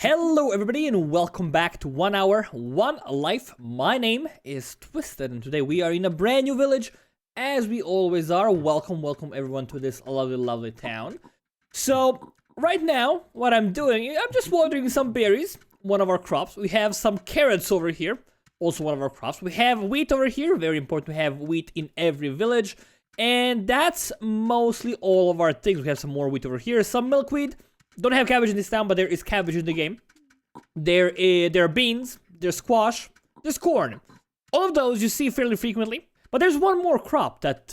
Hello everybody and welcome back to 1 Hour, 1 Life. My name is Twisted and today we are in a brand new village, as we always are. Welcome everyone to this lovely town. So, right now, what I'm doing, I'm just watering some berries, one of our crops. We have some carrots over here, also one of our crops. We have wheat over here, very important to have wheat in every village. And that's mostly all of our things. We have some more wheat over here, some milkweed. Don't have cabbage in this town, but there is cabbage in the game. There are beans, there's squash, there's corn. All of those you see fairly frequently. But there's one more crop that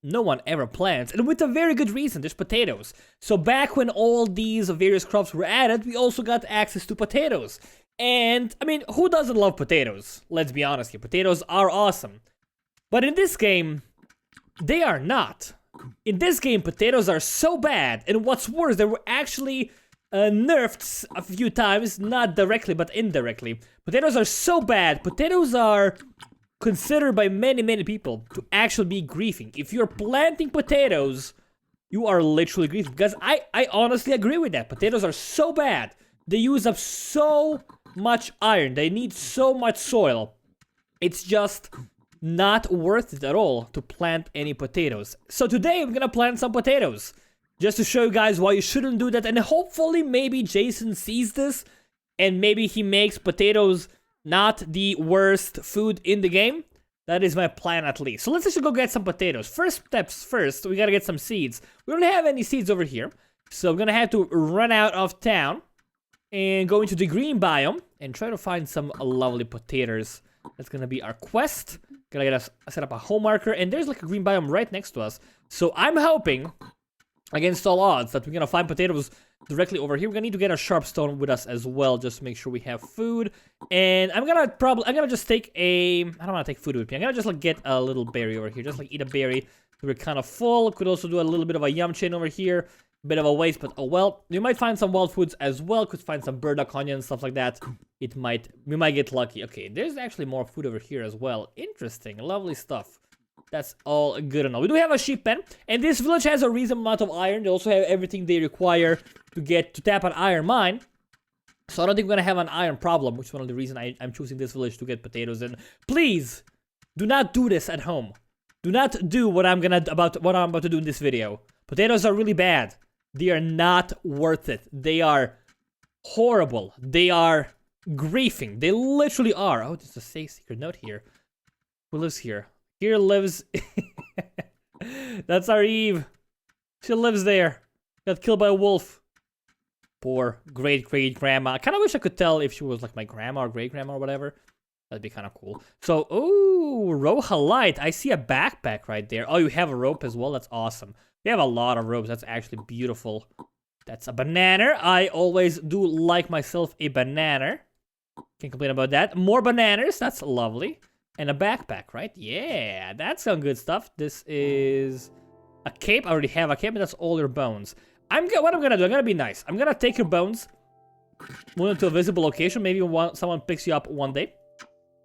no one ever plants, and with a very good reason. There's potatoes. So back when all these various crops were added, we also got access to potatoes. And, I mean, who doesn't love potatoes? Let's be honest here. Potatoes are awesome. But in this game, they are not. In this game, potatoes are so bad, and what's worse, they were actually nerfed a few times, not directly, but indirectly. Potatoes are so bad. Potatoes are considered by many people to actually be griefing. If you're planting potatoes, you are literally griefing, because I honestly agree with that. Potatoes are so bad. They use up so much iron. They need so much soil. It's just not worth it at all to plant any potatoes. So today I'm gonna plant some potatoes, just to show you guys why you shouldn't do that, and hopefully maybe Jason sees this and maybe he makes potatoes not the worst food in the game. That is my plan at least. So let's actually go get some potatoes. First steps first, we gotta get some seeds. We don't have any seeds over here, so I'm gonna have to run out of town and go into the green biome and try to find some lovely potatoes. That's gonna be our quest. Gonna get us set up a home marker, and there's like a green biome right next to us. So I'm hoping, against all odds, that we're gonna find potatoes directly over here. We're gonna need to get a sharp stone with us as well, just to make sure we have food. And I'm gonna just take a, I don't wanna take food with me. I'm gonna just like get a little berry over here, just like eat a berry. We're kind of full. Could also do a little bit of a yum chain over here. Bit of a waste, but oh well. You might find some wild foods as well. Could find some burdock onions, stuff like that. We might get lucky. Okay, there's actually more food over here as well. Interesting, lovely stuff. That's all good enough. We do have a sheep pen, and this village has a reasonable amount of iron. They also have everything they require to tap an iron mine. So I don't think we're gonna have an iron problem, which is one of the reasons I'm choosing this village to get potatoes. And please, do not do this at home. Do not do what I'm about to do in this video. Potatoes are really bad. They are not worth it. They are horrible. They are griefing. They literally are. Oh, there's a safe secret note here. Who lives here? Here lives... That's our Eve. She lives there. Got killed by a wolf. Poor great-grandma. I kind of wish I could tell if she was like my grandma or great-grandma or whatever. That'd be kind of cool. So, ooh, Rohalite. I see a backpack right there. Oh, you have a rope as well? That's awesome. We have a lot of ropes. That's actually beautiful. That's a banana. I always do like myself a banana. Can't complain about that. More bananas. That's lovely. And a backpack, right? Yeah, that's some good stuff. This is a cape. I already have a cape, and that's all your bones. What I'm gonna do, I'm gonna be nice. I'm gonna take your bones, move them to a visible location. Maybe someone picks you up one day.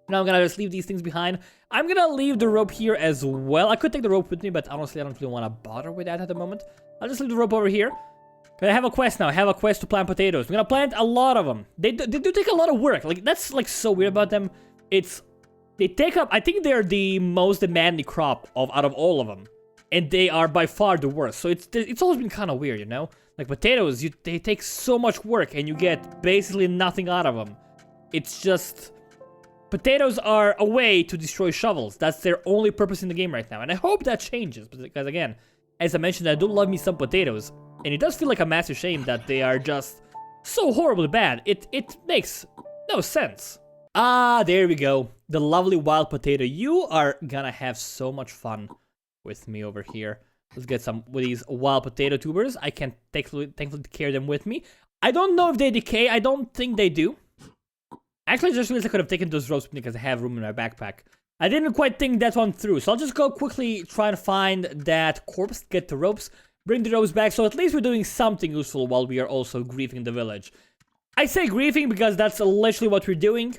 Now I'm gonna just leave these things behind. I'm gonna leave the rope here as well. I could take the rope with me, but honestly, I don't really want to bother with that at the moment. I'll just leave the rope over here. But I have a quest now. I have a quest to plant potatoes. We're gonna plant a lot of them. They do take a lot of work. Like, that's like so weird about them. They take up, I think they're the most demanding crop out of all of them. And they are by far the worst. So it's always been kind of weird, you know? Like potatoes, they take so much work and you get basically nothing out of them. It's just... Potatoes are a way to destroy shovels. That's their only purpose in the game right now. And I hope that changes. Because again, as I mentioned, I do love me some potatoes. And it does feel like a massive shame that they are just so horribly bad. It makes no sense. Ah, there we go. The lovely wild potato. You are gonna have so much fun with me over here. Let's get some with these wild potato tubers. I can thankfully carry them with me. I don't know if they decay. I don't think they do. Actually, I just realized I could have taken those ropes with me because I have room in my backpack. I didn't quite think that one through. So I'll just go quickly try and find that corpse, get the ropes, bring the ropes back. So at least we're doing something useful while we are also griefing the village. I say griefing because that's literally what we're doing.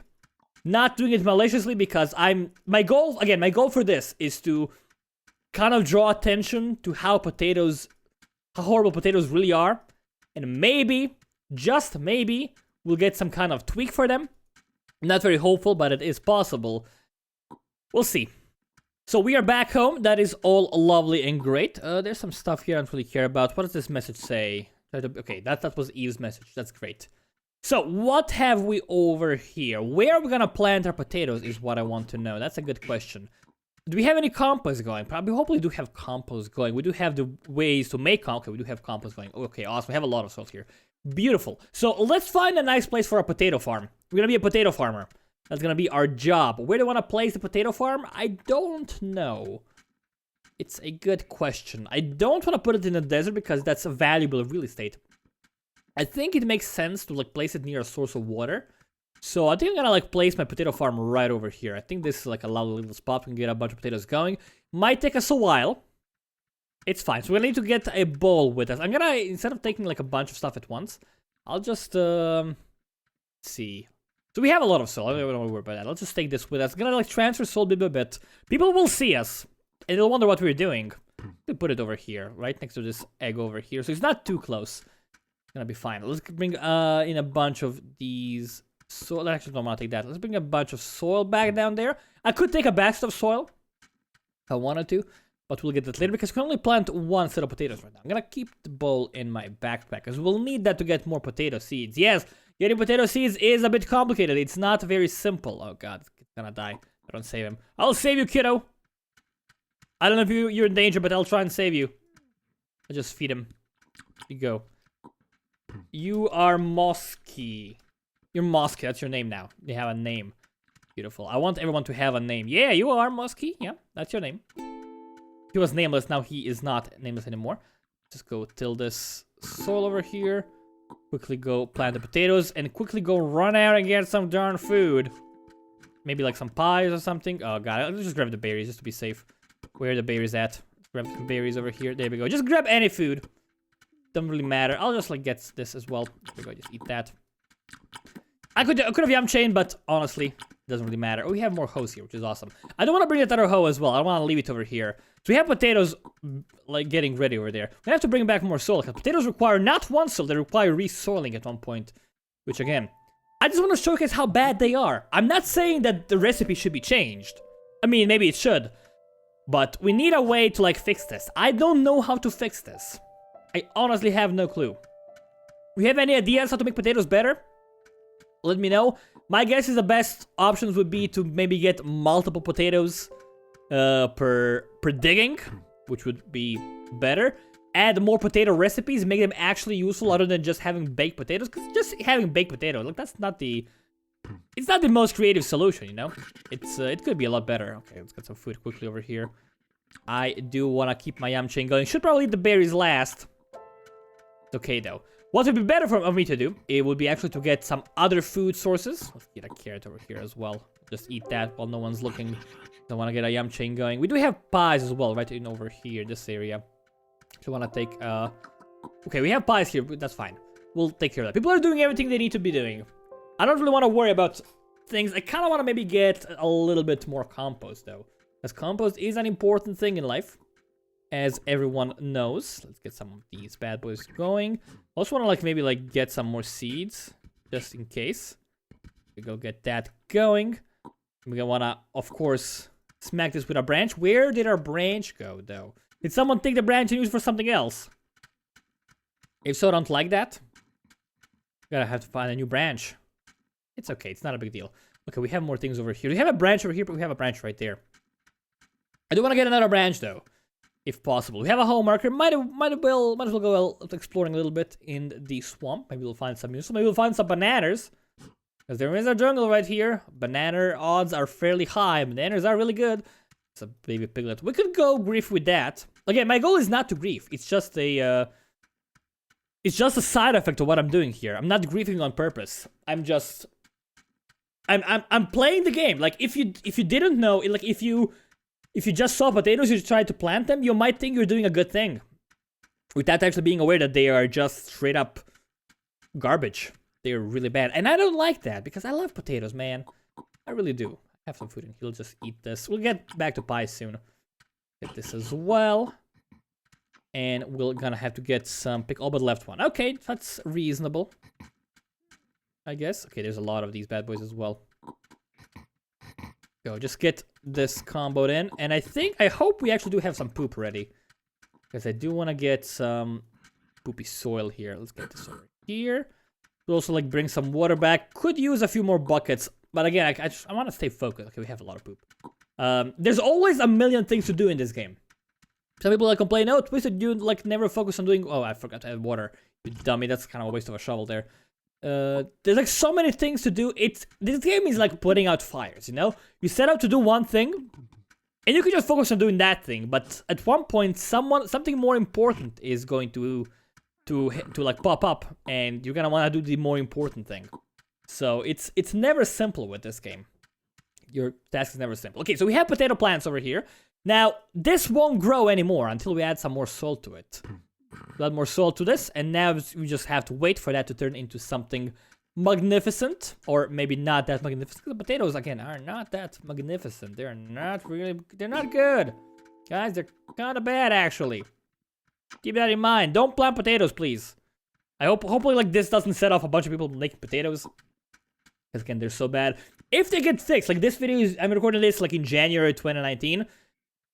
Not doing it maliciously because my goal for this is to kind of draw attention to how horrible potatoes really are. And maybe, just maybe, we'll get some kind of tweak for them. Not very hopeful, but it is possible. We'll see. So we are back home. That is all lovely and great. There's some stuff here I don't really care about. What does this message say? Okay, that was Eve's message. That's great. So what have we over here? Where are we gonna plant our potatoes is what I want to know. That's a good question. Do we have any compost going? Probably, hopefully, do have compost going. We do have the ways to make compost. Okay, we do have compost going. Okay, awesome. We have a lot of salt here. Beautiful. So let's find a nice place for a potato farm. We're gonna be a potato farmer. That's gonna be our job. Where do we want to place the potato farm? I don't know. It's a good question. I don't want to put it in the desert because that's a valuable real estate. I think it makes sense to like place it near a source of water. So I think I'm gonna like place my potato farm right over here. I think this is like a lovely little spot. We can get a bunch of potatoes going. Might take us a while. It's fine. So we need to get a bowl with us. I'm gonna, instead of taking like a bunch of stuff at once, I'll just see. So we have a lot of salt. I don't want to worry about that. Let's just take this with us. I'm gonna like transfer salt bit by bit. People will see us and they'll wonder what we're doing. We put it over here, right next to this egg over here. So it's not too close. It's gonna be fine. Let's bring in a bunch of these. So actually, don't want to take that. Let's bring a bunch of soil back down there. I could take a basket of soil if I wanted to, but we'll get that later because we can only plant one set of potatoes right now. I'm gonna keep the bowl in my backpack because we'll need that to get more potato seeds. Yes, getting potato seeds is a bit complicated. It's not very simple. Oh god, it's gonna die. I don't save him. I'll save you, kiddo. I don't know if you're in danger, but I'll try and save you. I'll just feed him. Here you go. You are Mosky. You're Mosky, that's your name now. You have a name. Beautiful. I want everyone to have a name. Yeah, you are Mosky. Yeah, that's your name. He was nameless, now he is not nameless anymore. Just go till this soil over here. Quickly go plant the potatoes and quickly go run out and get some darn food. Maybe like some pies or something. Oh god, I'll just grab the berries just to be safe. Where are the berries at? Grab some berries over here. There we go. Just grab any food. Doesn't really matter. I'll just like get this as well. There we go, just eat that. I could have yam chain, but honestly, it doesn't really matter. Oh, we have more hoes here, which is awesome. I don't want to bring that other hoe as well. I don't want to leave it over here. So we have potatoes, like, getting ready over there. We have to bring back more soil, because potatoes require not one soil, they require re-soiling at one point. Which, again, I just want to showcase how bad they are. I'm not saying that the recipe should be changed. I mean, maybe it should. But we need a way to, like, fix this. I don't know how to fix this. I honestly have no clue. We have any ideas how to make potatoes better? Let me know. My guess is the best options would be to maybe get multiple potatoes per digging, which would be better. Add more potato recipes, make them actually useful other than just having baked potatoes. Because just having baked potatoes, like that's not the... It's not the most creative solution, you know? It could be a lot better. Okay, let's get some food quickly over here. I do want to keep my yam chain going. Should probably leave the berries last. It's okay though. What would be better for me to do, it would be actually to get some other food sources. Let's get a carrot over here as well. Just eat that while no one's looking. I want to get a yam chain going. We do have pies as well, right in over here, this area. So I want to take, okay, we have pies here, but that's fine. We'll take care of that. People are doing everything they need to be doing. I don't really want to worry about things. I kind of want to maybe get a little bit more compost, though. Because compost is an important thing in life. As everyone knows. Let's get some of these bad boys going. I also want to like maybe like get some more seeds. Just in case. We go get that going. We're gonna wanna, of course, smack this with a branch. Where did our branch go, though? Did someone take the branch and use it for something else? If so, I don't like that. Gotta have to find a new branch. It's okay, it's not a big deal. Okay, we have more things over here. We have a branch over here, but we have a branch right there. I do want to get another branch, though. If possible. We have a hole marker. Might as well go exploring a little bit in the swamp. Maybe we'll find some useful. Maybe we'll find some bananas. Because there is a jungle right here. Banana odds are fairly high. Bananas are really good. It's a baby piglet. We could go grief with that. Again, my goal is not to grief. It's just a side effect of what I'm doing here. I'm not griefing on purpose. I'm playing the game. Like if you didn't know, like if you just saw potatoes, you tried to plant them, you might think you're doing a good thing. Without actually being aware that they are just straight up garbage. They're really bad. And I don't like that, because I love potatoes, man. I really do. Have some food in here. We'll just eat this. We'll get back to pie soon. Get this as well. And we're gonna have to get some pick all but left one. Okay, that's reasonable. I guess. Okay, there's a lot of these bad boys as well. Go, just get this comboed in. And I hope we actually do have some poop ready. Because I do want to get some poopy soil here. Let's get this over here. We'll also like bring some water back. Could use a few more buckets. But again, I want to stay focused. Okay, we have a lot of poop. There's always a million things to do in this game. Some people like complain, oh, Twisted, you like never focus on doing... Oh, I forgot to add water. You dummy, that's kind of a waste of a shovel there. There's like so many things to do. This game is like putting out fires, you know? You set out to do one thing, and you can just focus on doing that thing. But at one point, something more important is going to like pop up, and you're gonna want to do the more important thing. So it's never simple with this game. Your task is never simple. Okay, so we have potato plants over here. Now, this won't grow anymore until we add some more soil to it. We'll add more soil to this, and now we just have to wait for that to turn into something magnificent. Or maybe not that magnificent. The potatoes, again, are not that magnificent. They're not good. Guys, they're kind of bad, actually. Keep that in mind. Don't plant potatoes, please. Hopefully, like, this doesn't set off a bunch of people making potatoes. Because, again, they're so bad. If they get fixed, like, this video I'm recording this, like, in January 2019.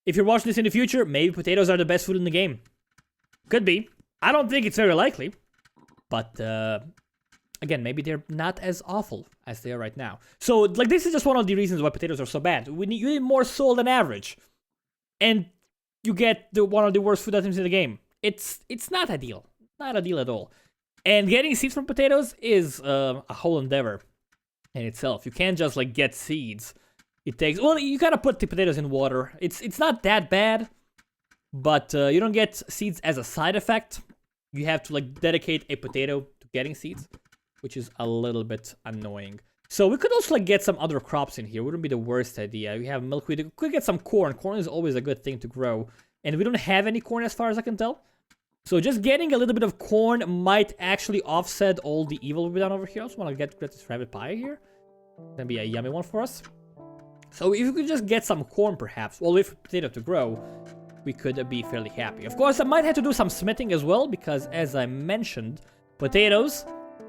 If you're watching this in the future, maybe potatoes are the best food in the game. Could be. I don't think it's very likely. But, again, maybe they're not as awful as they are right now. So, like, this is just one of the reasons why potatoes are so bad. You need more soil than average. And you get one of the worst food items in the game. It's not ideal. Not ideal at all. And getting seeds from potatoes is a whole endeavor in itself. You can't just, like, get seeds. It takes... Well, you gotta put the potatoes in water. It's not that bad. But you don't get seeds as a side effect. You have to, like, dedicate a potato to getting seeds, which is a little bit annoying. So we could also, like, get some other crops in here. Wouldn't be the worst idea. We have milkweed. We could get some corn. Corn is always a good thing to grow. And we don't have any corn as far as I can tell. So just getting a little bit of corn might actually offset all the evil we've done over here. I also want to get this rabbit pie here. That'd be a yummy one for us. So if we could just get some corn, perhaps, well, with potato to grow, we could be fairly happy. Of course, I might have to do some smithing as well, because as I mentioned, potatoes,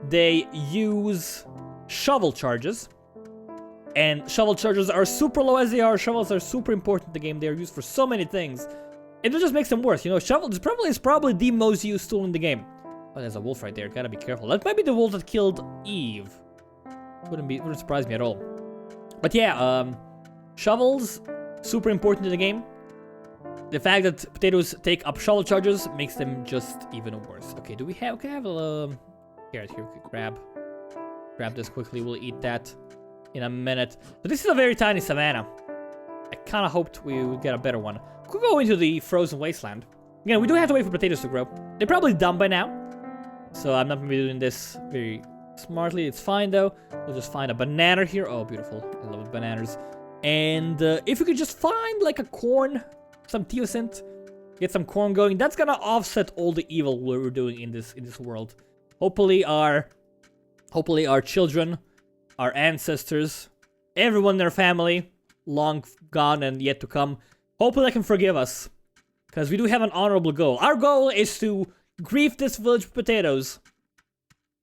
they use shovel charges. And shovel charges are super low as they are. Shovels are super important in the game. They are used for so many things. And it just makes them worse. You know, shovel is probably the most used tool in the game. Oh, there's a wolf right there. Gotta be careful. That might be the wolf that killed Eve. Wouldn't surprise me at all. But yeah, shovels, super important in the game. The fact that potatoes take up shovel charges makes them just even worse. Okay, can I have a carrot here? We could grab this quickly. We'll eat that in a minute. But this is a very tiny savanna. I kind of hoped we would get a better one. We could go into the frozen wasteland. Again, we do have to wait for potatoes to grow. They're probably done by now. So I'm not going to be doing this very smartly. It's fine, though. We'll just find a banana here. Oh, beautiful. I love bananas. And if we could just find, like, a corn, some teosint, get some corn going, that's going to offset all the evil we're doing in this world. Hopefully our children, our ancestors, everyone in their family, long gone and yet to come, hopefully they can forgive us. Because we do have an honorable goal. Our goal is to grief this village with potatoes.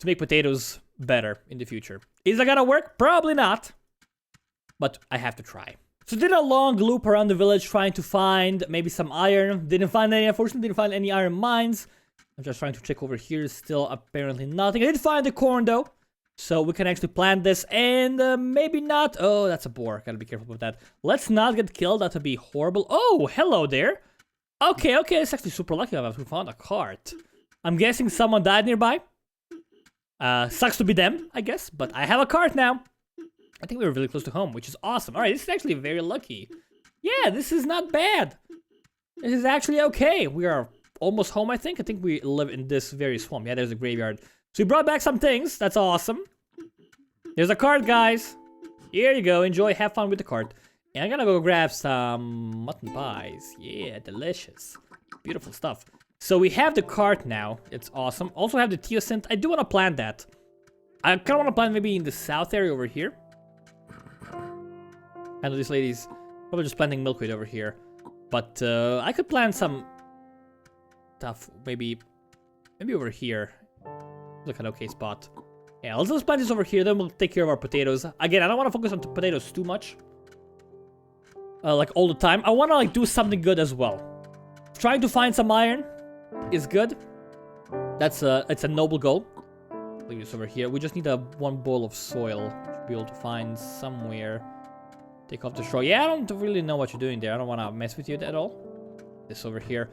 To make potatoes better in the future. Is that gonna work? Probably not. But I have to try. So did a long loop around the village trying to find maybe some iron. Didn't find any, unfortunately. Didn't find any iron mines. I'm just trying to check over here. Still apparently nothing. I did find the corn though. So we can actually plant this and maybe not. Oh, that's a boar. Gotta be careful with that. Let's not get killed. That would be horrible. Oh, hello there. Okay, it's actually super lucky of us. We found a cart. I'm guessing someone died nearby. Sucks to be them, I guess. But I have a cart now. I think we were really close to home, which is awesome. Alright, this is actually very lucky. Yeah, this is not bad. This is actually okay. We are almost home, I think. I think we live in this very swamp. Yeah, there's a graveyard. So we brought back some things. That's awesome. There's a cart, guys. Here you go. Enjoy. Have fun with the cart. And I'm gonna go grab some mutton pies. Yeah, delicious. Beautiful stuff. So we have the cart now. It's awesome. Also have the teosint. I do want to plant that. I kind of want to plant maybe in the south area over here. I know this lady's probably just planting milkweed over here. But I could plant some stuff maybe over here. Look at an okay spot. Yeah, let's just plant this over here, then we'll take care of our potatoes. Again, I don't want to focus on the potatoes too much. Like all the time. I want to like do something good as well. Trying to find some iron is good. It's a noble goal. Leave this over here. We just need one bowl of soil. Should be able to find somewhere. Take off the straw. Yeah, I don't really know what you're doing there. I don't want to mess with you at all. This over here.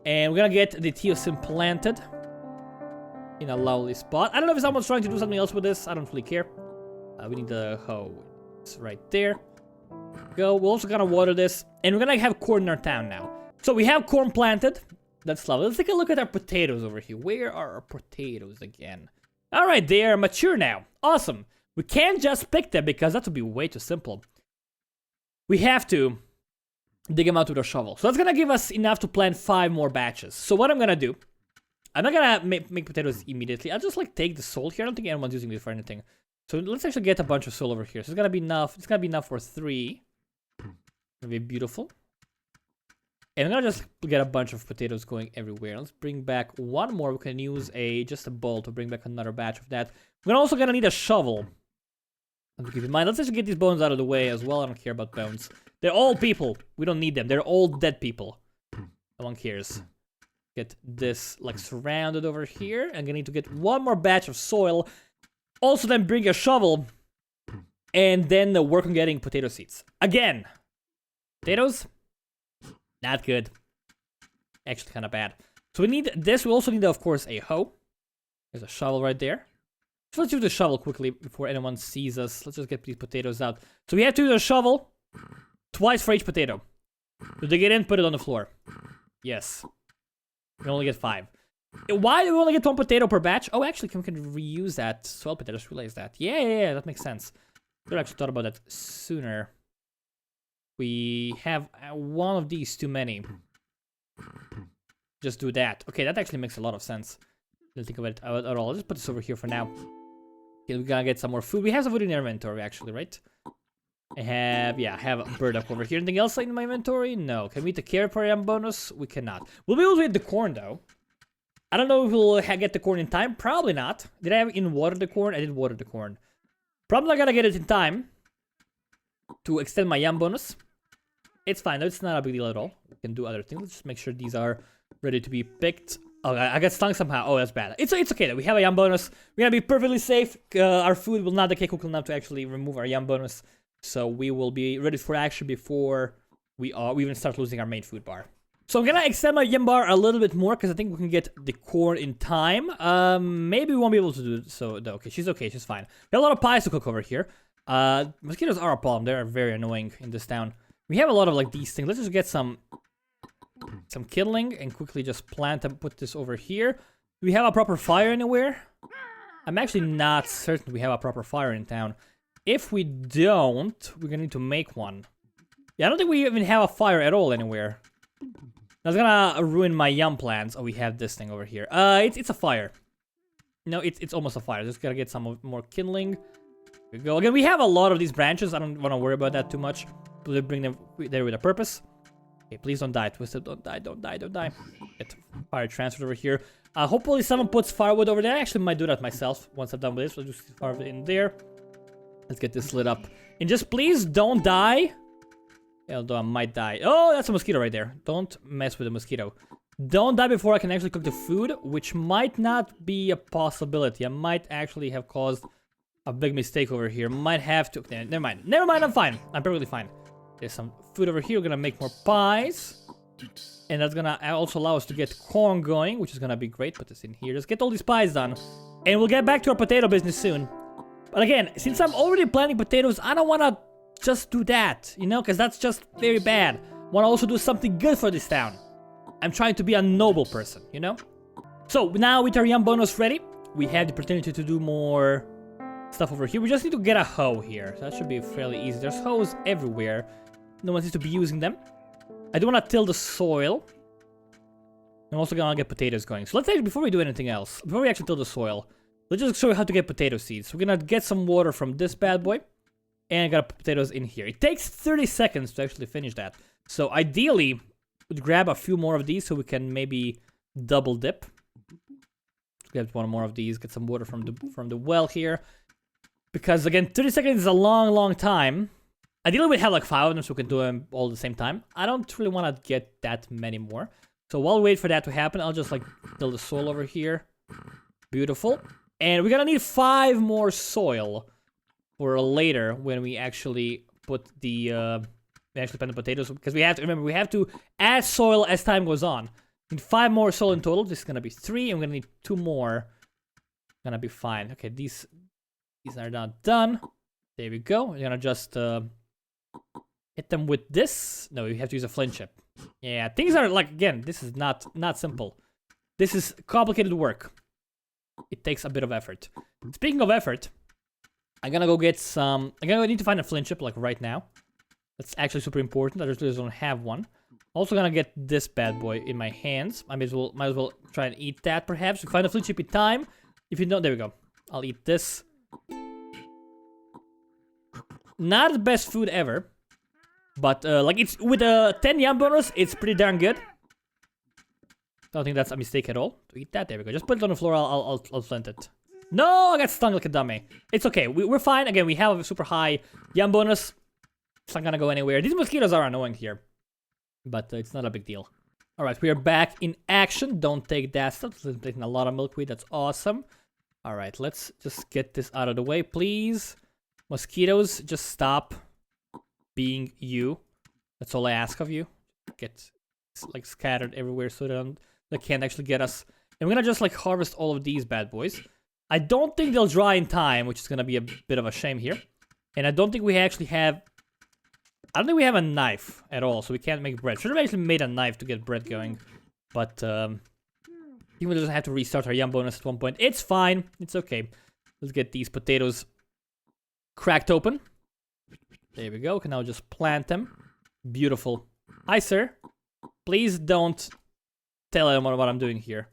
And we're gonna get the teosym planted in a lovely spot. I don't know if someone's trying to do something else with this. I don't really care. We need the hoe. It's right there. Go. We're also gonna water this. And we're gonna have corn in our town now. So we have corn planted. That's lovely. Let's take a look at our potatoes over here. Where are our potatoes again? Alright, they are mature now. Awesome. We can't just pick them because that would be way too simple. We have to dig them out with a shovel. So that's gonna give us enough to plant 5 more batches. So what I'm gonna do, I'm not gonna make potatoes immediately. I'll just like take the soil here. I don't think anyone's using this for anything. So let's actually get a bunch of soil over here. So it's gonna be enough. It's gonna be enough for 3. It'll be beautiful. And I'm gonna just get a bunch of potatoes going everywhere. Let's bring back one more. We can use just a bowl to bring back another batch of that. We're also gonna need a shovel. Keep in mind, let's just get these bones out of the way as well. I don't care about bones. They're all people. We don't need them. They're all dead people. No one cares. Get this like surrounded over here. I'm gonna need to get one more batch of soil. Also then bring a shovel. And then work on getting potato seeds. Again. Potatoes. Not good. Actually kind of bad. So we need this. We also need, of course, a hoe. There's a shovel right there. So let's use the shovel quickly before anyone sees us. Let's just get these potatoes out. So we have to use a shovel twice for each potato. So dig it in, put it on the floor. Yes. We only get 5. Why do we only get 1 potato per batch? Oh, actually, we can reuse that soil potato. I just realized that. Yeah, that makes sense. I should have actually thought about that sooner. We have one of these too many. Just do that. Okay, that actually makes a lot of sense. Didn't think of it at all. I'll just put this over here for now. Okay, we're gonna get some more food. We have some food in our inventory, actually, right? I have a burdock over here. Anything else in my inventory? No. Can we eat the carrot per yam bonus? We cannot. We'll be able to eat the corn, though. I don't know if we'll get the corn in time. Probably not. Did I water the corn? I did water the corn. Probably not gonna get it in time to extend my yam bonus. It's fine, though. It's not a big deal at all. We can do other things. Let's just make sure these are ready to be picked. Oh, I got stung somehow. Oh, that's bad. It's okay, though. We have a yam bonus. We're gonna be perfectly safe. Our food will not decay quickly enough to actually remove our yam bonus. So we will be ready for action before we even start losing our main food bar. So I'm gonna extend my yam bar a little bit more because I think we can get the corn in time. Maybe we won't be able to do so, though. Okay, she's fine. We have a lot of pies to cook over here. Mosquitoes are a problem. They're very annoying in this town. We have a lot of like these things. Let's just get some kindling and quickly just plant and put this over here. Do we have a proper fire anywhere? I'm actually not certain we have a proper fire in town. If we don't, we're gonna need to make one. Yeah, I don't think we even have a fire at all anywhere. That's gonna ruin my yum plans. Oh, we have this thing over here. It's a fire. No, it's almost a fire. Just gotta get some more kindling. Here we go. Again, we have a lot of these branches. I don't want to worry about that too much. We'll bring them there with a purpose. Okay, please don't die, Twisted. Don't die. Get fire transferred over here. Hopefully someone puts firewood over there. I actually might do that myself once I'm done with this. We'll just firewood in there. Let's get this lit up. And just please don't die. Although I might die. Oh, that's a mosquito right there. Don't mess with the mosquito. Don't die before I can actually cook the food, which might not be a possibility. I might actually have caused a big mistake over here. Might have to. Never mind. I'm fine. I'm perfectly fine. There's some food over here. We're gonna make more pies. And that's gonna also allow us to get corn going, which is gonna be great. Put this in here. Let's get all these pies done. And we'll get back to our potato business soon. But again, since I'm already planting potatoes, I don't wanna just do that, you know? Because that's just very bad. Wanna also do something good for this town. I'm trying to be a noble person, you know? So, now with our yum bonus ready, we have the opportunity to do more stuff over here. We just need to get a hoe here. So that should be fairly easy. There's hoes everywhere. No one seems to be using them. I do want to till the soil. I'm also gonna get potatoes going. So let's actually, before we do anything else, before we actually till the soil, let's just show you how to get potato seeds. So we're gonna get some water from this bad boy. And gotta put potatoes in here. It takes 30 seconds to actually finish that. So ideally, we'd grab a few more of these so we can maybe double dip. get one more of these. Get some water from the well here. Because again, 30 seconds is a long time. Ideally, we have like 5 of them so we can do them all at the same time. I don't really want to get that many more. So while we wait for that to happen, I'll just like build the soil over here. Beautiful. And we're gonna need 5 more soil for later when we actually put the plant the potatoes, because we have to remember we have to add soil as time goes on. We need 5 more soil in total. This is gonna be 3, and we're gonna need 2 more. Gonna be fine. Okay, these are not done. There we go. We're gonna just hit them with this. No, we have to use a flint chip. Yeah, things are like, again, this is not simple. This is complicated work. It takes a bit of effort. Speaking of effort, I'm gonna go get some. I'm gonna need to find a flint chip like right now. That's actually super important. I just don't have one. Also gonna get this bad boy in my hands. I might as well try and eat that perhaps. We find a flint chip in time. If you don't, there we go. I'll eat this. Not the best food ever, but like it's with a 10 yum bonus, it's pretty darn good. Don't think that's a mistake at all. To eat that, there we go. Just put it on the floor. I'll flint it. No, I got stung like a dummy. It's okay. We're fine. Again, we have a super high yum bonus. It's not gonna go anywhere. These mosquitoes are annoying here, but it's not a big deal. All right, we are back in action. Don't take that stuff. It's taking a lot of milkweed. That's awesome. All right, let's just get this out of the way, please. Mosquitoes, just stop being you. That's all I ask of you. Get like scattered everywhere so they can't actually get us. And we're gonna just like harvest all of these bad boys. I don't think they'll dry in time, which is gonna be a bit of a shame here. And I don't think we actually have. I don't think we have a knife at all, so we can't make bread. Should have actually made a knife to get bread going, but even doesn't have to restart our yum bonus at one point. It's fine. It's okay. Let's get these potatoes cracked open. There we go. Can now just plant them. Beautiful. Hi, sir. Please don't tell anyone what I'm doing here.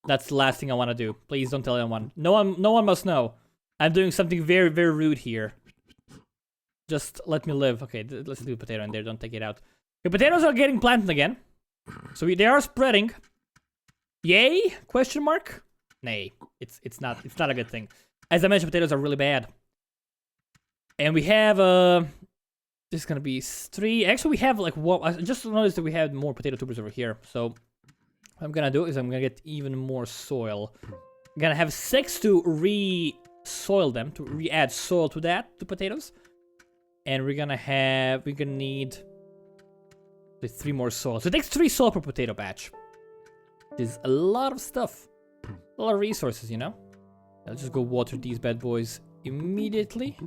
That's the last thing I want to do. Please don't tell anyone. No one must know. I'm doing something very, very rude here. Just let me live. Okay, let's do a potato in there. Don't take it out. The potatoes are getting planted again. So they are spreading. Yay? Question mark? Nay. It's not a good thing. As I mentioned, potatoes are really bad. And we have this is gonna be 3. Actually, we have like one. I just noticed that we have more potato tubers over here. So what I'm gonna do is I'm gonna get even more soil. I'm gonna have 6 to re-soil them, to re-add soil to potatoes. And we're gonna need 3 more soil. So it takes 3 soil per potato batch. There's a lot of stuff. A lot of resources, you know? Let's just go water these bad boys immediately.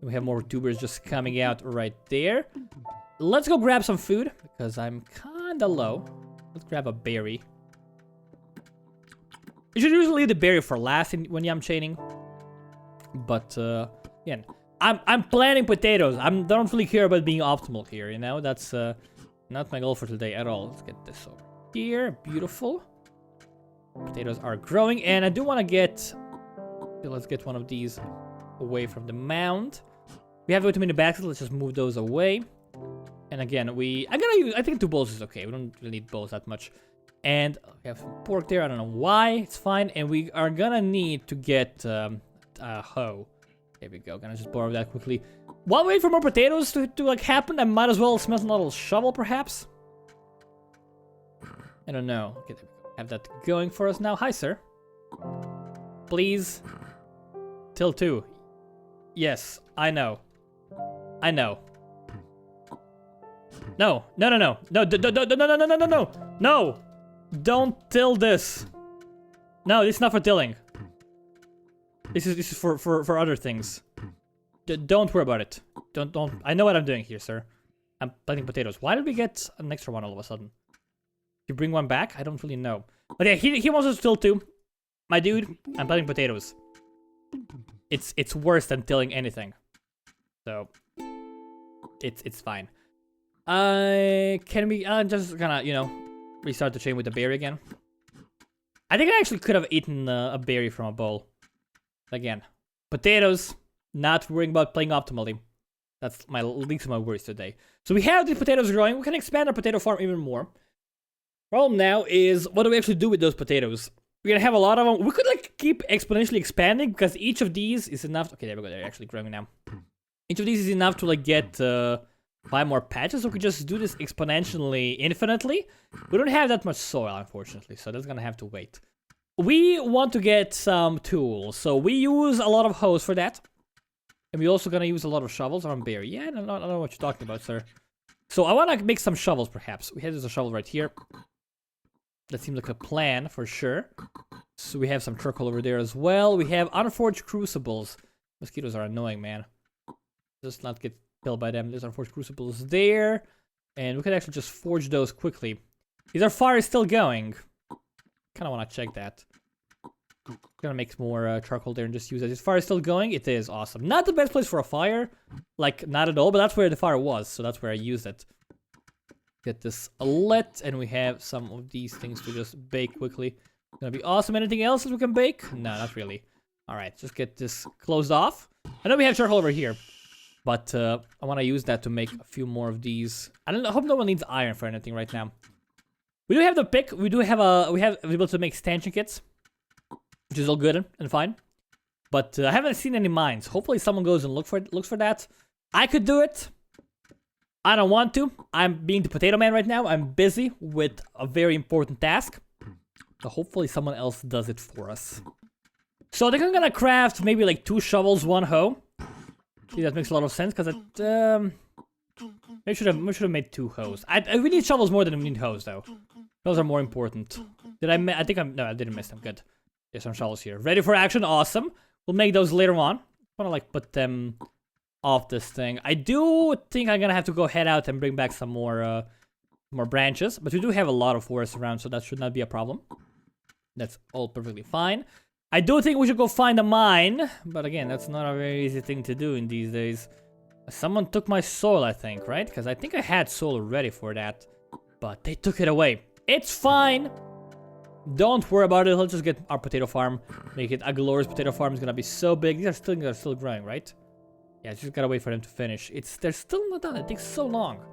We have more tubers just coming out right there. Let's go grab some food, because I'm kinda low. Let's grab a berry. You should usually leave the berry for last when yum chaining. But, again, I'm planting potatoes. I don't really care about being optimal here, you know? That's not my goal for today at all. Let's get this over here. Beautiful. Potatoes are growing, and I do want to get... Let's get one of these away from the mound. We have way too many baskets. Let's just move those away. And again, I think 2 bowls is okay. We don't really need bowls that much. And we have some pork there. I don't know why. It's fine. And we are gonna need to get a hoe. There we go. Gonna just borrow that quickly. While we wait for more potatoes to like happen, I might as well smelt a little shovel, perhaps. I don't know. Okay, there we go. Have that going for us now. Hi, sir. Please. Till 2. Yes, I know. I know. No. No. No. No. Don't till this. No, this is not for tilling. This is for other things. Don't worry about it. Don't. I know what I'm doing here, sir. I'm planting potatoes. Why did we get an extra one all of a sudden? You bring one back? I don't really know. But yeah, he wants us to till 2. My dude, I'm planting potatoes. It's worse than tilling anything. So it's fine. Can we? I'm just gonna restart the chain with the berry again. I think I actually could have eaten a berry from a bowl. Again, potatoes. Not worrying about playing optimally. That's least of my worries today. So we have the potatoes growing. We can expand our potato farm even more. Problem now is, what do we actually do with those potatoes? We're gonna have a lot of them. We could like keep exponentially expanding because each of these is enough. Okay, there we go. They're actually growing now. Each of these is enough to like get 5 more patches. So we could just do this exponentially infinitely. We don't have that much soil, unfortunately, so that's gonna have to wait. We want to get some tools, so we use a lot of hoes for that. And we're also gonna use a lot of shovels. I'm bare. Yeah, I don't know what you're talking about, sir. So I want to make some shovels, perhaps. We have a shovel right here. That seems like a plan, for sure. So we have some charcoal over there as well. We have unforged crucibles. Mosquitoes are annoying, man. Just not get killed by them. There's unforged crucibles there. And we could actually just forge those quickly. Is our fire still going? Kind of want to check that. Gonna make more charcoal there and just use it. Is fire still going? It is. Awesome. Not the best place for a fire. Like, not at all. But that's where the fire was. So that's where I used it. Get this lit. And we have some of these things to just bake quickly. Gonna be awesome. Anything else that we can bake? No, not really. Alright, just get this closed off. I know we have charcoal over here. But I want to use that to make a few more of these. I hope no one needs iron for anything right now. We do have the pick. We do have we're able to make stanchion kits. Which is all good and fine. But I haven't seen any mines. Hopefully someone goes and looks for that. I could do it. I don't want to. I'm being the potato man right now. I'm busy with a very important task. So hopefully someone else does it for us. So I think I'm gonna craft maybe like 2 shovels, 1 hoe. See, that makes a lot of sense because it we should have made 2 hoes. We need shovels more than we need hoes though. Those are more important. Did I no, I didn't miss them. Good. There's some shovels here. Ready for action. Awesome. We'll make those later on. I want to like put them off this thing. I do think I'm gonna have to go head out and bring back some more branches. But we do have a lot of forest around, so that should not be a problem. That's all perfectly fine. I do think we should go find a mine. But again, that's not a very easy thing to do in these days. Someone took my soil, I think, right? Because I think I had soil ready for that. But they took it away. It's fine. Don't worry about it. Let's just get our potato farm. Make it a glorious potato farm. It's gonna be so big. These are still growing, right? Yeah, just gotta wait for them to finish. They're still not done. It takes so long.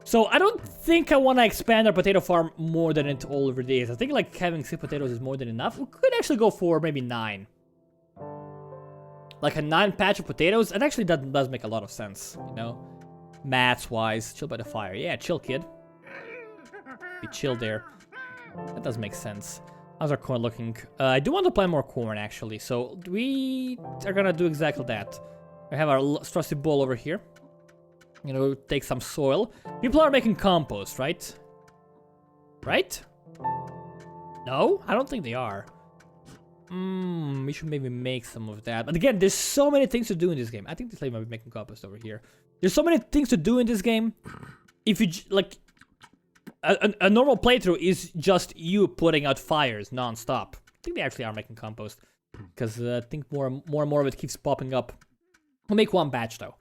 So I don't think I want to expand our potato farm more than it already is. I think like having 6 potatoes is more than enough. We could actually go for maybe 9. Like a 9 patch of potatoes. And actually that does make a lot of sense, you know? Maths-wise. Chill by the fire. Yeah, chill, kid. Be chill there. That does make sense. How's our corn looking? I do want to plant more corn, actually. So we are gonna do exactly that. We have our trusty bowl over here. You know, take some soil. People are making compost, right? Right? No? I don't think they are. We should maybe make some of that. But again, there's so many things to do in this game. I think this lady might be making compost over here. There's so many things to do in this game. If you, like... A normal playthrough is just you putting out fires non-stop. I think they actually are making compost. Because I think more and more of it keeps popping up. We'll make 1 batch though.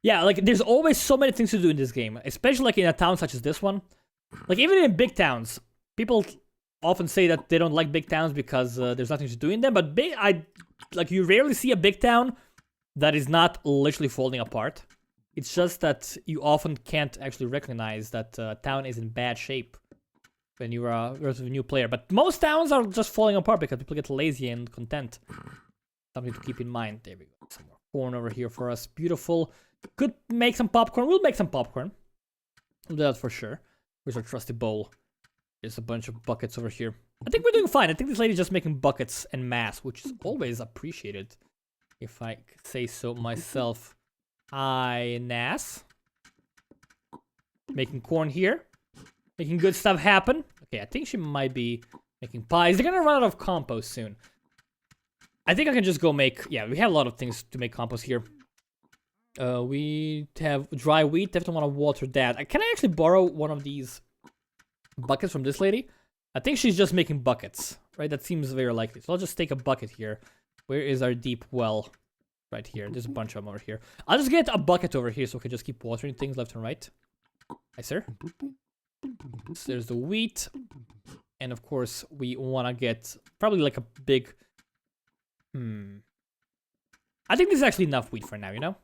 Yeah, like there's always so many things to do in this game. Especially like in a town such as this one. Like even in big towns. People often say that they don't like big towns because there's nothing to do in them. But like you rarely see a big town that is not literally falling apart. It's just that you often can't actually recognize that town is in bad shape when you're a relatively new player. But most towns are just falling apart because people get lazy and content. Something to keep in mind. There we go. Some more corn over here for us. Beautiful. Could make some popcorn. We'll make some popcorn. We'll do that for sure. Where's our trusty bowl? There's a bunch of buckets over here. I think we're doing fine. I think this lady's just making buckets en masse, which is always appreciated. If I say so myself. Nas. Making corn here. Making good stuff happen. Okay, I think she might be making pies. They're gonna run out of compost soon. I think I can just go make... Yeah, we have a lot of things to make compost here. We have dry wheat. Definitely want to water that. Can I actually borrow one of these buckets from this lady? I think she's just making buckets, right? That seems very likely. So I'll just take a bucket here. Where is our deep well? Right here. There's a bunch of them over here. I'll just get a bucket over here so we can just keep watering things left and right. Hi, sir. So there's the wheat. And of course, we want to get probably like a big... I think this is actually enough wheat for now, you know?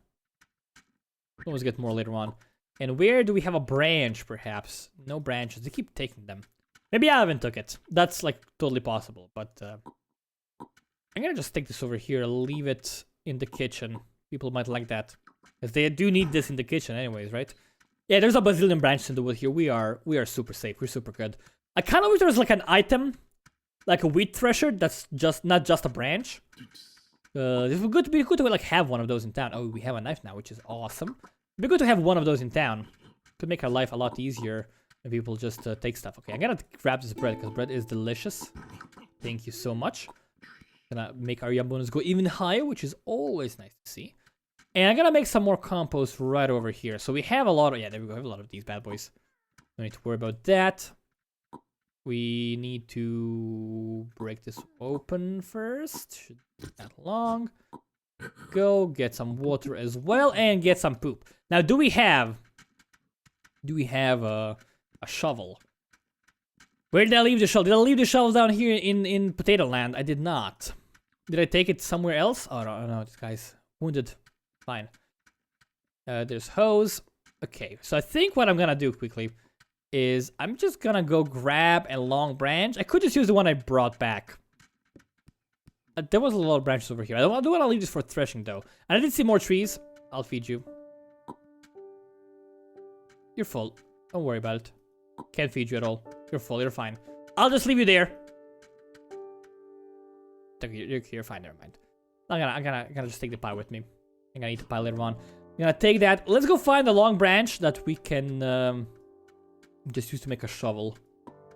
We'll always get more later on. And where do we have a branch, perhaps? No branches. They keep taking them. Maybe I haven't took it. That's like totally possible. But I'm gonna just take this over here, leave it in the kitchen. People might like that. Because they do need this in the kitchen anyways, right? Yeah, there's a bazillion branches in the wood here. We are super safe. We're super good. I kind of wish there was like an item, like a wheat thresher that's just not just a branch. It would be good to like have one of those in town. Oh, we have a knife now, which is awesome. It'd be good to have one of those in town. Could make our life a lot easier if people just take stuff. Okay, I'm gonna grab this bread because bread is delicious. Thank you so much. Gonna make our yum bonus go even higher, which is always nice to see. And I'm gonna make some more compost right over here. So we have a lot of, yeah, there we go. We have a lot of these bad boys. Don't need to worry about that. We need to break this open first. Should be that long. Go get some water as well and get some poop. Now, do we have a shovel? Where did I leave the shovel? Did I leave the shovel down here in Potato Land? I did not. Did I take it somewhere else? Oh no, this guy's wounded. Fine. There's hose. Okay, so I think what I'm gonna do quickly is I'm just gonna go grab a long branch. I could just use the one I brought back. There was a lot of branches over here. I don't want to leave this for threshing though. And I did see more trees. I'll feed you. You're full. Don't worry about it. Can't feed you at all. You're full. You're fine. I'll just leave you there. You're fine. Never mind. I'm gonna just take the pie with me. I'm gonna eat the pie later on. I'm gonna take that. Let's go find the long branch that we can just use to make a shovel.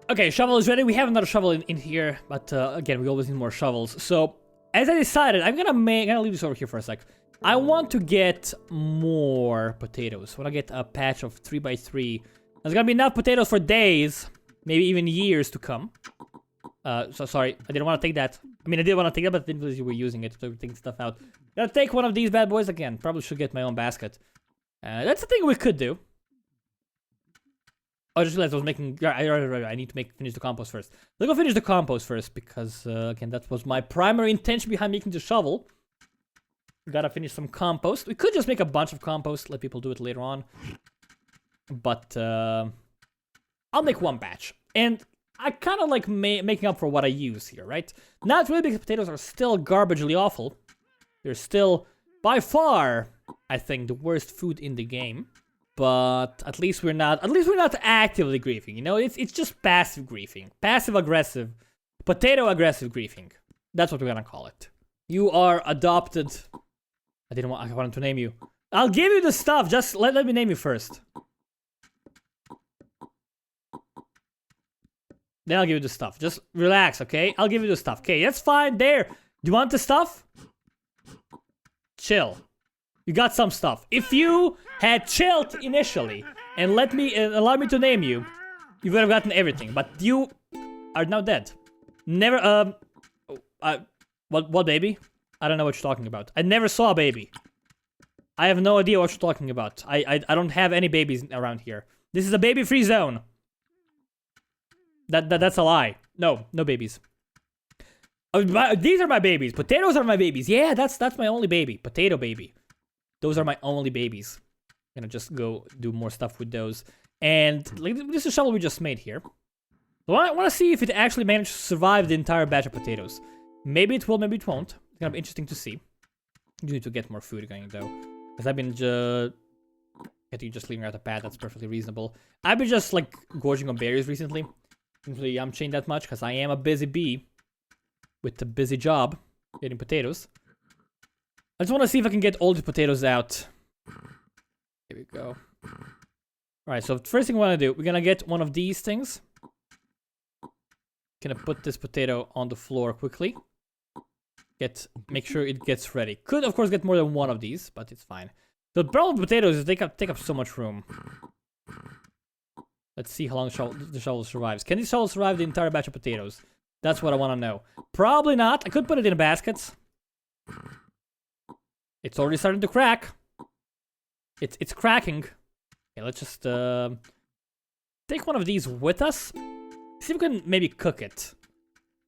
Okay, shovel is ready. We have another shovel in here, but again, we always need more shovels. So, as I decided, I'm gonna leave this over here for a sec. I want to get more potatoes. I want to get a patch of 3x3. There's gonna be enough potatoes for days, maybe even years to come. So sorry, I didn't want to take that. I mean, I did want to take that, but I didn't realize you were using it to take stuff out. Gonna take one of these bad boys again. Probably should get my own basket. That's the thing we could do. I just realized I was making. I need to finish the compost first. Let's go finish the compost first because again, that was my primary intention behind making the shovel. We gotta finish some compost. We could just make a bunch of compost. Let people do it later on. But I'll make one batch, and I kind of like making up for what I use here, right? Not really because potatoes are still garbagely awful. They're still by far, I think, the worst food in the game. But at least we're not actively griefing, you know? It's just passive griefing. Passive aggressive. Potato aggressive griefing. That's what we're gonna call it. You are adopted. I wanted to name you. I'll give you the stuff, just let me name you first. Then I'll give you the stuff. Just relax, okay? I'll give you the stuff. Okay, that's fine. There. Do you want the stuff? Chill. You got some stuff. If you had chilled initially and allow me to name you, you would have gotten everything. But you are now dead. Never. What baby? I don't know what you're talking about. I never saw a baby. I have no idea what you're talking about. I don't have any babies around here. This is a baby-free zone. That's a lie. No babies. These are my babies. Potatoes are my babies. Yeah, that's my only baby. Potato baby. Those are my only babies. I'm gonna just go do more stuff with those. And like this is a shovel we just made here. So I want to see if it actually managed to survive the entire batch of potatoes. Maybe it will, maybe it won't. It's gonna be interesting to see. You need to get more food going though, because I've been just leaving out a pad. That's perfectly reasonable. I've been just like gorging on berries recently. Usually I'm chained that much because I am a busy bee with a busy job getting potatoes. I just want to see if I can get all the potatoes out. Here we go. Alright, so first thing we want to do, we're gonna get one of these things. Gonna put this potato on the floor quickly. Make sure it gets ready. Could of course get more than one of these, but it's fine. The problem with potatoes is they take up so much room. Let's see how long the shovel survives. Can this shovel survive the entire batch of potatoes? That's what I want to know. Probably not. I could put it in baskets. It's already starting to crack. It's cracking. Okay, let's just take one of these with us. See if we can maybe cook it.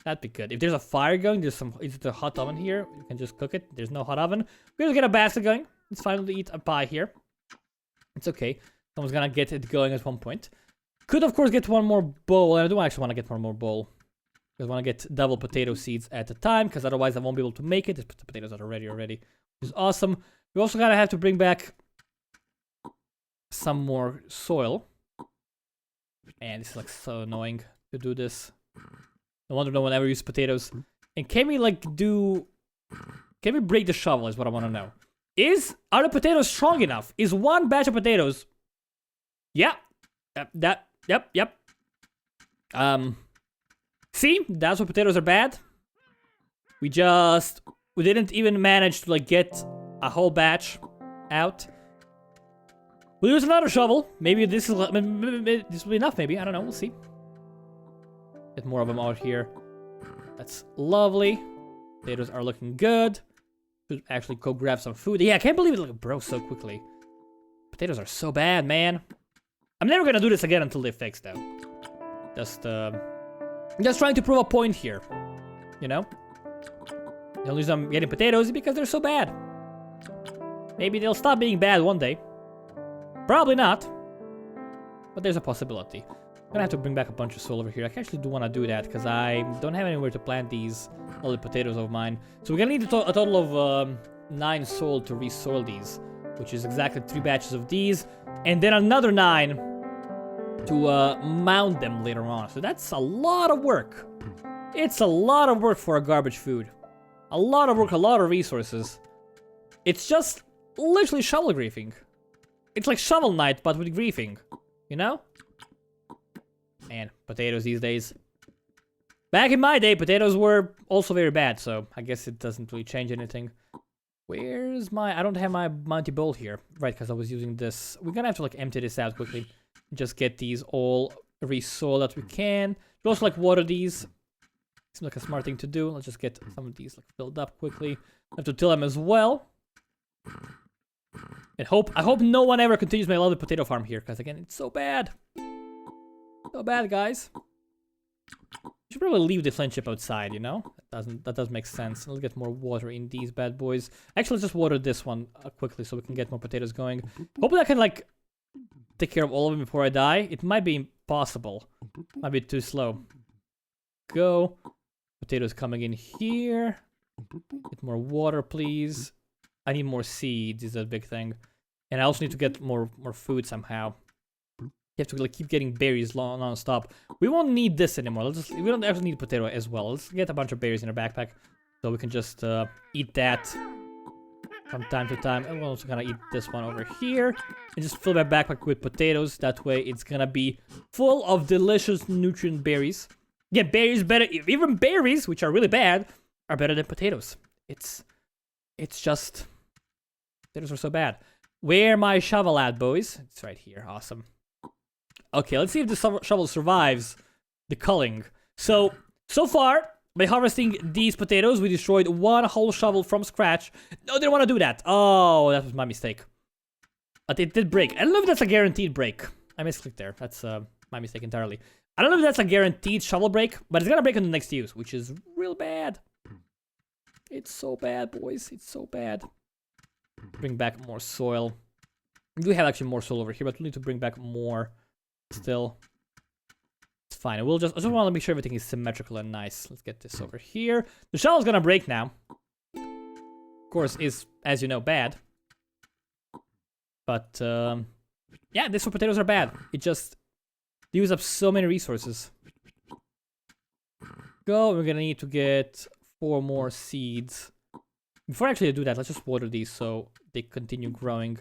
That'd be good. If there's a fire going, is there a hot oven here? You can just cook it. There's no hot oven. We're gonna get a basket going. It's fine to eat a pie here. It's okay. Someone's gonna get it going at one point. Could, of course, get one more bowl. And I do actually want to get one more bowl. Because I want to get double potato seeds at a time. Because otherwise I won't be able to make it. The potatoes are ready already. Which is awesome. We also gotta have to bring back some more soil. Man, this is like so annoying to do this. No wonder no one ever used potatoes. And can we like do... Can we break the shovel is what I want to know. Are the potatoes strong enough? Is one batch of potatoes... Yeah. Yep. See? That's why potatoes are bad. We didn't even manage to like get a whole batch out. We'll use another shovel. Maybe this will be enough, maybe. I don't know. We'll see. Get more of them out here. That's lovely. Potatoes are looking good. Should actually go grab some food. Yeah, I can't believe it like broke so quickly. Potatoes are so bad, man. I'm never gonna do this again until they fix though. Just trying to prove a point here. You know? The only reason I'm getting potatoes is because they're so bad. Maybe they'll stop being bad one day. Probably not. But there's a possibility. I'm gonna have to bring back a bunch of soil over here. I actually do want to do that because I don't have anywhere to plant these little potatoes of mine. So we're gonna need a total of 9 soil to re-soil these, which is exactly 3 batches of these, and then another 9 to mount them later on. So that's a lot of work. It's a lot of work for a garbage food. A lot of work, a lot of resources. It's just literally shovel griefing. It's like Shovel Knight, but with griefing. You know? Man, potatoes these days. Back in my day, potatoes were also very bad, so I guess it doesn't really change anything. Where's my... I don't have my Monty Bowl here. Right, because I was using this. We're gonna have to like empty this out quickly. Just get these all re-soiled that we can. We'll also like water these. Seems like a smart thing to do. Let's just get some of these like filled up quickly. I have to till them as well. And I hope no one ever continues my lovely potato farm here, because again, it's so bad. So bad, guys. You should probably leave the flint chip outside, you know? That does make sense. Let's get more water in these bad boys. Actually, let's just water this one quickly so we can get more potatoes going. Hopefully I can like take care of all of them before I die. It might be impossible. Might be too slow. Go. Potatoes coming in here. Get more water, please. I need more seeds, is a big thing. And I also need to get more food somehow. You have to like keep getting berries non-stop. We won't need this anymore. We don't actually need potato as well. Let's get a bunch of berries in our backpack. So we can just eat that from time to time. And we're also gonna eat this one over here. And just fill my backpack with potatoes. That way it's gonna be full of delicious nutrient berries. Yeah, berries better. Even berries, which are really bad, are better than potatoes. It's just... Potatoes are so bad. Where my shovel at, boys? It's right here. Awesome. Okay, let's see if the shovel survives the culling. So far, by harvesting these potatoes, we destroyed 1 whole shovel from scratch. No, I didn't want to do that. Oh, that was my mistake. But it did break. I don't know if that's a guaranteed break. I misclicked there. That's my mistake entirely. I don't know if that's a guaranteed shovel break, but it's gonna break on the next use, which is real bad. It's so bad, boys. It's so bad. Bring back more soil. We do have actually more soil over here, but we need to bring back more still. It's fine. I just want to make sure everything is symmetrical and nice. Let's get this over here. The shovel's gonna break now. Of course, is, as you know, bad. But, yeah, these potatoes are bad. It just use up so many resources. Go. We're gonna need to get 4 more seeds. Before I actually do that, let's just water these so they continue growing.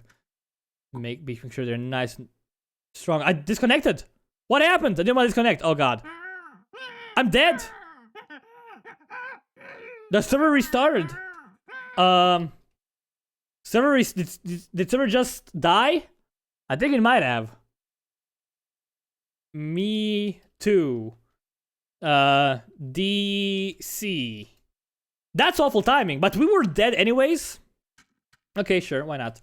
Making sure they're nice and strong. I disconnected! What happened? I didn't want to disconnect. Oh god. I'm dead! The server restarted. Did server just die? I think it might have. Me too. DC. That's awful timing, but we were dead anyways. Okay, sure, why not?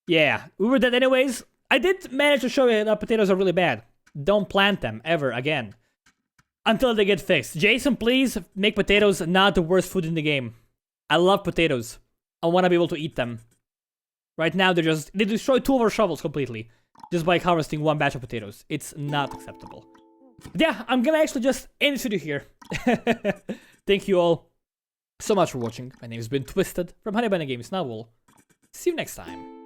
Yeah, we were dead anyways. I did manage to show you that potatoes are really bad. Don't plant them, ever, again. Until they get fixed. Jason, please make potatoes not the worst food in the game. I love potatoes. I want to be able to eat them. Right now, they destroy 2 of our shovels completely. just by harvesting one batch of potatoes. It's not acceptable. But yeah, I'm gonna actually just end this video here. Thank you all so much for watching. My name has been Twisted from HoneyBunnyGames, and I will see you next time.